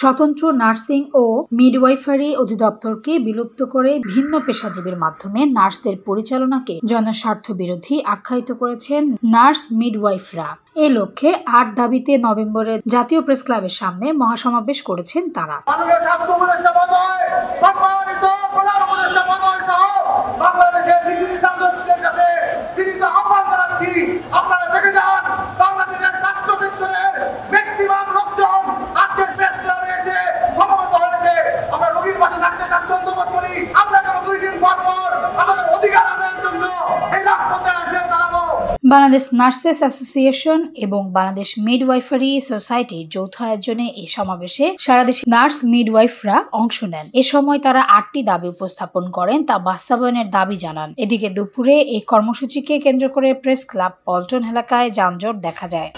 স্বতন্ত্র নার্সিং ও মিডওয়াইফারি অধিদপ্তরকে বিলুপ্ত করে ভিন্ন পেশাজীবীর মাধ্যমে নার্সদের পরিচালনাকে জনস্বার্থ বিরোধী আখ্যায়িত করেছেন নার্স মিডওয়াইফরা। এ লক্ষ্যে ৮ দাবিতে নভেম্বরের জাতীয় প্রেস ক্লাবের সামনে মহাসমাবেশ করেছেন তারা। বাংলাদেশ নার্সেস অ্যাসোসিয়েশন এবং বাংলাদেশ মিডওয়াইফারি সোসাইটির যৌথ আয়োজনে এই সমাবেশে সারা দেশে নার্স মিডওয়াইফরা অংশ নেন। এ সময় তারা ৮টি দাবি উপস্থাপন করেন, তা বাস্তবায়নের দাবি জানান। এদিকে দুপুরে এই কর্মসূচিকে কেন্দ্র করে প্রেস ক্লাব পল্টন এলাকায় যানজট দেখা যায়।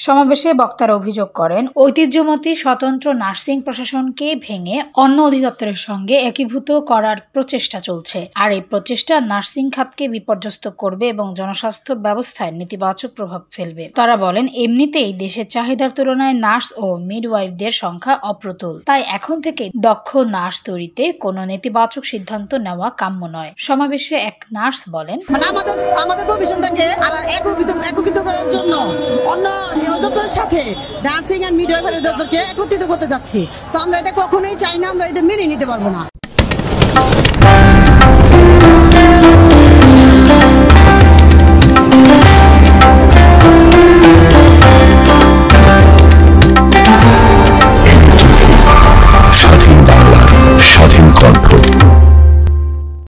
সমাবেশে বক্তারা অভিযোগ করেন, ঐতিহ্যমতী স্বতন্ত্র নার্সিং প্রশাসনকে ভেঙে অন্য অধিদপ্তরের সঙ্গে একীভূত করার প্রচেষ্টা চলছে। আর এই প্রচেষ্টা নার্সিং খাতকে বিপর্যস্ত করবে এবং জনস্বাস্থ্য ব্যবস্থায় নেতিবাচক প্রভাব ফেলবে। তারা বলেন, এমনিতেই দেশের চাহিদার তুলনায় নার্স ও মিডওয়াইফদের সংখ্যা অপ্রতুল, তাই এখন থেকে দক্ষ নার্স তৈরিতে কোনো নেতিবাচক সিদ্ধান্ত নেওয়া কাম্য নয়। সমাবেশে এক নার্স বলেন, আমাদের প্রফেশনটাকে একীভূত করার জন্য অন্য অধিদপ্তরের সাথে নার্সিং এন্ড মিডওয়াইফারি অধিদপ্তরকে একত্রিত করতে যাচ্ছি। তো আমরা এটা কখনোই চাই না, আমরা এটা মেনে নিতে পারবো না।